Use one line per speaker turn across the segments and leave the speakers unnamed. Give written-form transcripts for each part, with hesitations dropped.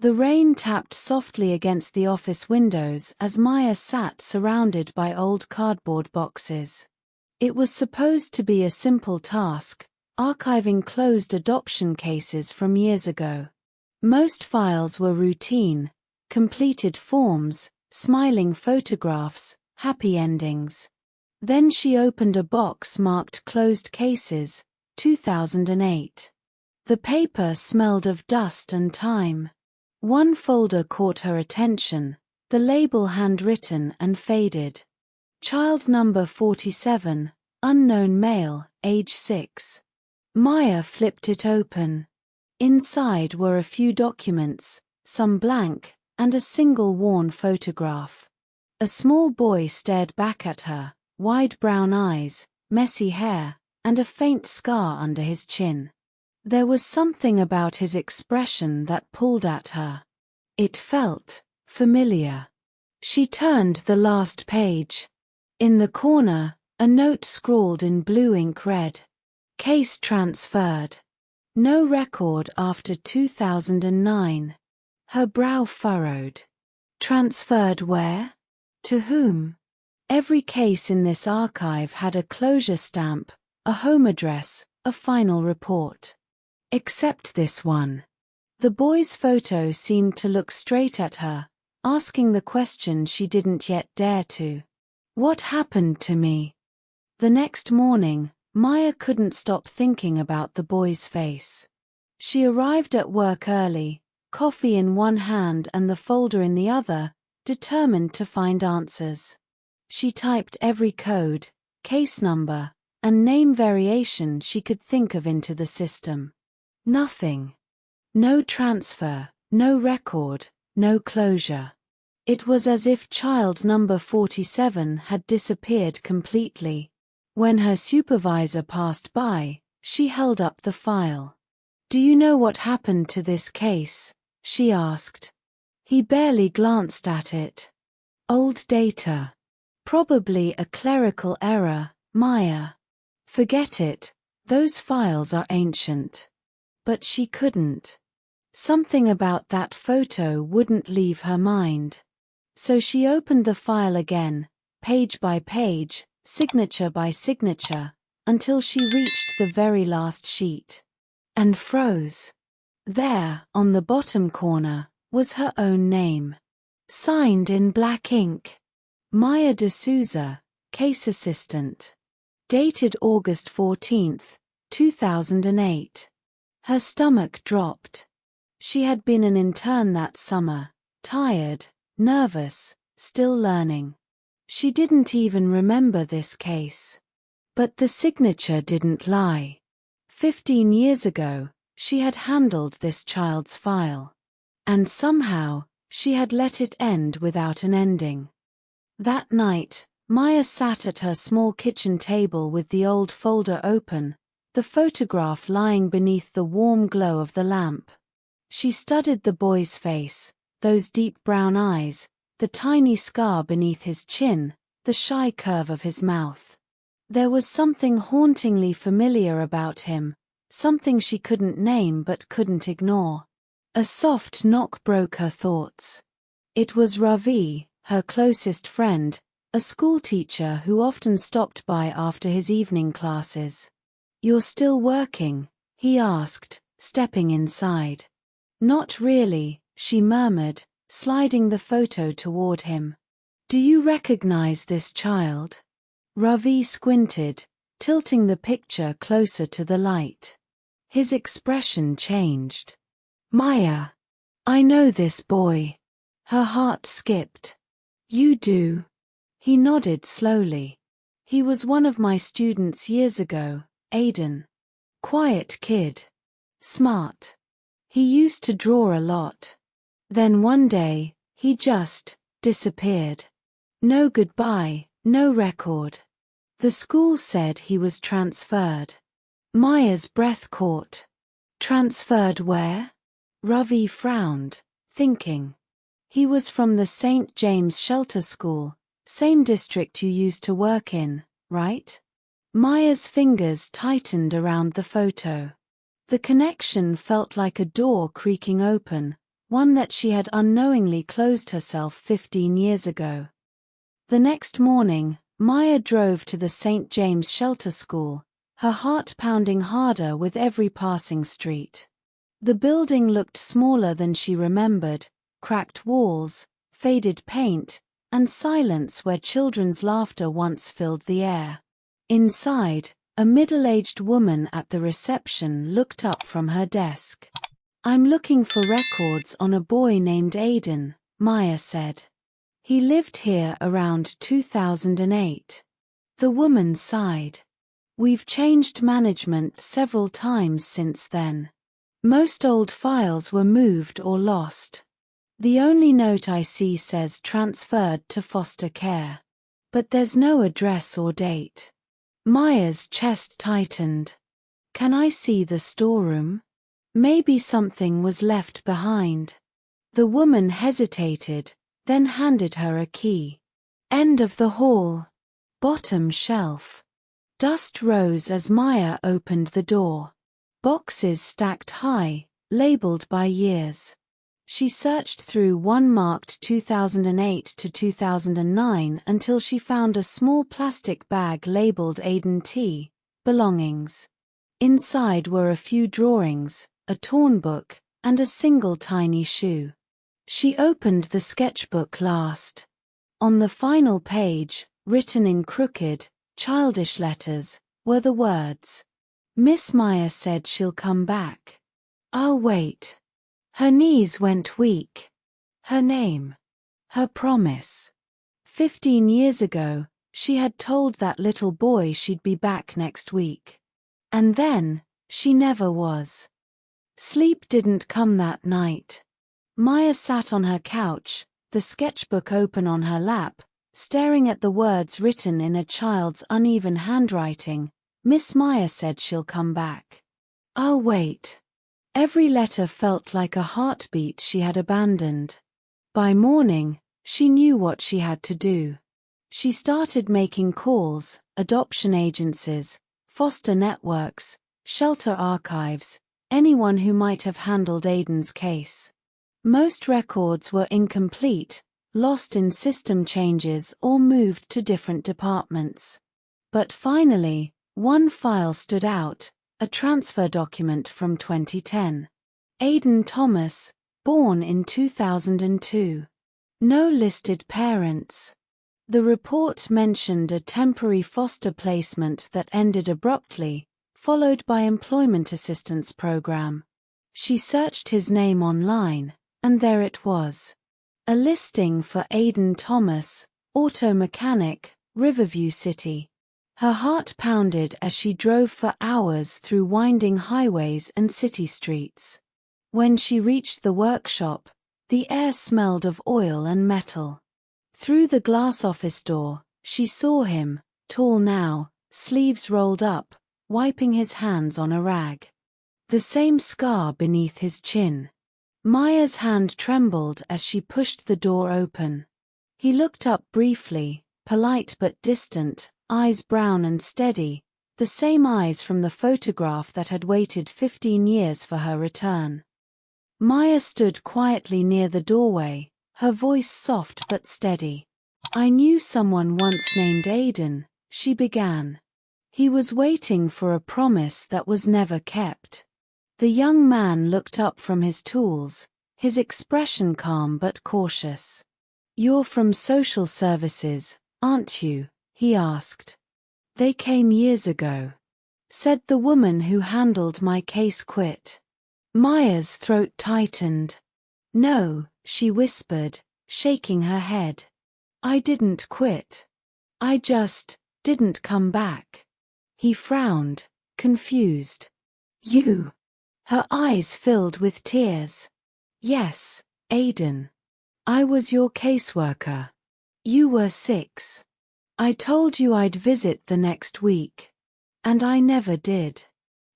The rain tapped softly against the office windows as Maya sat surrounded by old cardboard boxes. It was supposed to be a simple task, archiving closed adoption cases from years ago. Most files were routine, completed forms, smiling photographs, happy endings. Then she opened a box marked Closed Cases, 2008. The paper smelled of dust and time. One folder caught her attention, the label handwritten and faded. Child number 47, unknown male, age 6. Maya flipped it open. Inside were a few documents, some blank, and a single worn photograph. A small boy stared back at her, wide brown eyes, messy hair, and a faint scar under his chin. There was something about his expression that pulled at her. It felt familiar. She turned the last page. In the corner, a note scrawled in blue ink read, "Case transferred. No record after 2009. Her brow furrowed. Transferred where? To whom? Every case in this archive had a closure stamp, a home address, a final report. Except this one. The boy's photo seemed to look straight at her, asking the question she didn't yet dare to. What happened to me? The next morning, Maya couldn't stop thinking about the boy's face. She arrived at work early, coffee in one hand and the folder in the other, determined to find answers. She typed every code, case number, and name variation she could think of into the system. Nothing. No transfer, no record, no closure. It was as if child number 47 had disappeared completely. When her supervisor passed by, she held up the file. "Do you know what happened to this case?" she asked. He barely glanced at it. "Old data. Probably a clerical error, Maya." "Forget it, those files are ancient." But she couldn't. Something about that photo wouldn't leave her mind. So she opened the file again, page by page, signature by signature, until she reached the very last sheet. And froze. There, on the bottom corner, was her own name. Signed in black ink. Maya D'Souza, Case Assistant. Dated August 14, 2008. Her stomach dropped. She had been an intern that summer, tired, nervous, still learning. She didn't even remember this case. But the signature didn't lie. 15 years ago, she had handled this child's file. And somehow, she had let it end without an ending. That night, Maya sat at her small kitchen table with the old folder open, the photograph lying beneath the warm glow of the lamp. She studied the boy's face, those deep brown eyes, the tiny scar beneath his chin, the shy curve of his mouth. There was something hauntingly familiar about him, something she couldn't name but couldn't ignore. A soft knock broke her thoughts. It was Ravi, her closest friend, a schoolteacher who often stopped by after his evening classes. "You're still working?" he asked, stepping inside. "Not really," she murmured, sliding the photo toward him. "Do you recognize this child?" Ravi squinted, tilting the picture closer to the light. His expression changed. "Maya, I know this boy." Her heart skipped. "You do?" He nodded slowly. "He was one of my students years ago, Aiden. Quiet kid. Smart. He used to draw a lot. Then one day, he just disappeared. No goodbye, no record. The school said he was transferred." Maya's breath caught. "Transferred where?" Ravi frowned, thinking. "He was from the St. James Shelter School, same district you used to work in, right?" Maya's fingers tightened around the photo. The connection felt like a door creaking open, one that she had unknowingly closed herself 15 years ago. The next morning, Maya drove to the St. James Shelter School, her heart pounding harder with every passing street. The building looked smaller than she remembered, cracked walls, faded paint, and silence where children's laughter once filled the air. Inside, a middle-aged woman at the reception looked up from her desk. "I'm looking for records on a boy named Aiden," Maya said. "He lived here around 2008. The woman sighed. "We've changed management several times since then. Most old files were moved or lost. The only note I see says transferred to foster care. But there's no address or date." Maya's chest tightened. "Can I see the storeroom? Maybe something was left behind." The woman hesitated, then handed her a key. "End of the hall. Bottom shelf." Dust rose as Maya opened the door. Boxes stacked high, labeled by years. She searched through one marked 2008 to 2009 until she found a small plastic bag labeled Aiden T. Belongings. Inside were a few drawings, a torn book, and a single tiny shoe. She opened the sketchbook last. On the final page, written in crooked, childish letters, were the words, "Miss Maya said she'll come back. I'll wait." Her knees went weak. Her name. Her promise. 15 years ago, she had told that little boy she'd be back next week. And then, she never was. Sleep didn't come that night. Maya sat on her couch, the sketchbook open on her lap, staring at the words written in a child's uneven handwriting. "Miss Maya said she'll come back. I'll wait." Every letter felt like a heartbeat she had abandoned. By morning, she knew what she had to do. She started making calls, adoption agencies, foster networks, shelter archives, anyone who might have handled Aiden's case. Most records were incomplete, lost in system changes or moved to different departments. But finally, one file stood out, a transfer document from 2010. Aiden Thomas, born in 2002. No listed parents. The report mentioned a temporary foster placement that ended abruptly, followed by employment assistance program. She searched his name online, and there it was. A listing for Aiden Thomas, auto mechanic, Riverview City. Her heart pounded as she drove for hours through winding highways and city streets. When she reached the workshop, the air smelled of oil and metal. Through the glass office door, she saw him, tall now, sleeves rolled up, wiping his hands on a rag. The same scar beneath his chin. Maya's hand trembled as she pushed the door open. He looked up briefly, polite but distant, eyes brown and steady, the same eyes from the photograph that had waited 15 years for her return. Maya stood quietly near the doorway, her voice soft but steady. "I knew someone once named Aiden," she began. "He was waiting for a promise that was never kept." The young man looked up from his tools, his expression calm but cautious. "You're from social services, aren't you?" he asked. "They came years ago," said the woman who handled my case. Quit. Maya's throat tightened. "No," she whispered, shaking her head. "I didn't quit. I just didn't come back." He frowned, confused. "You?" Her eyes filled with tears. "Yes, Aiden. I was your caseworker. You were 6. I told you I'd visit the next week. And I never did."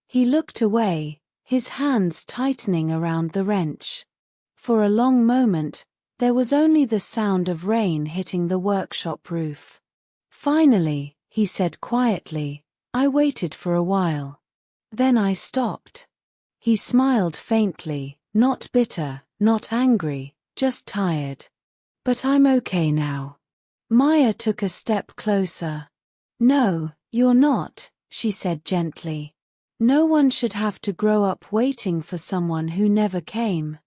He looked away, his hands tightening around the wrench. For a long moment, there was only the sound of rain hitting the workshop roof. "Finally," he said quietly, "I waited for a while. Then I stopped." He smiled faintly, not bitter, Not angry, just tired. But I'm okay now. Maya took a step closer. No, you're not, she said gently. No one should have to grow up waiting for someone who never came.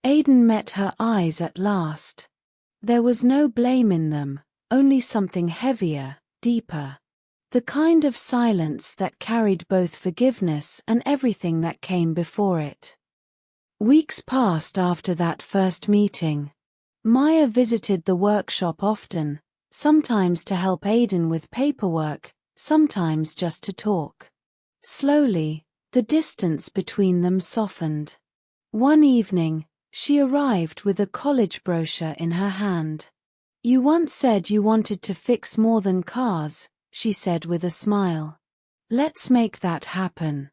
Aiden met her eyes at last. There was no blame in them, only something heavier, deeper. The kind of silence that carried both forgiveness and everything that came before it. Weeks passed after that first meeting. Maya visited the workshop often, sometimes to help Aiden with paperwork, sometimes just to talk. Slowly, the distance between them softened. One evening, she arrived with a college brochure in her hand. You once said you wanted to fix more than cars, she said with a smile. Let's make that happen.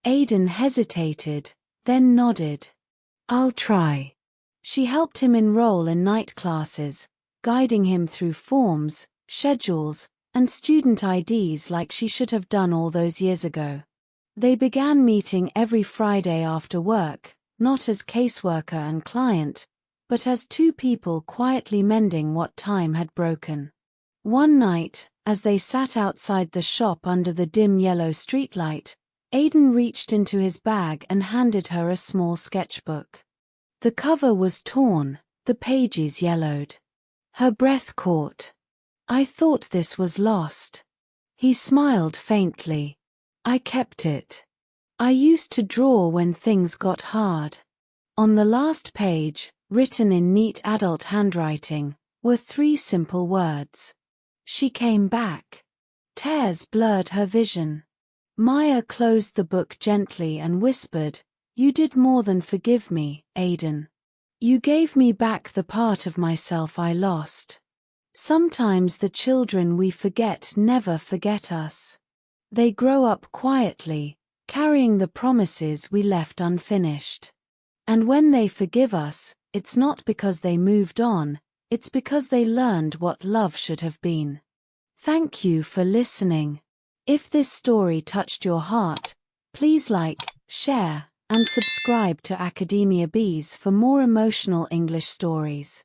Aiden hesitated, then nodded. I'll try. She helped him enroll in night classes, guiding him through forms, schedules, and student IDs like she should have done all those years ago. They began meeting every Friday after work, not as caseworker and client, but as two people quietly mending what time had broken. One night, as they sat outside the shop under the dim yellow streetlight, Aiden reached into his bag and handed her a small sketchbook. The cover was torn, the pages yellowed. Her breath caught. I thought this was lost. He smiled faintly. I kept it. I used to draw when things got hard. On the last page, written in neat adult handwriting, were 3 simple words. She came back. Tears blurred her vision. Maya closed the book gently and whispered, You did more than forgive me, Aiden. You gave me back the part of myself I lost. Sometimes the children we forget never forget us. They grow up quietly, carrying the promises we left unfinished. And when they forgive us, it's not because they moved on, it's because they learned what love should have been. Thank you for listening. If this story touched your heart, please like, share, and subscribe to AcademiaBees for more emotional English stories.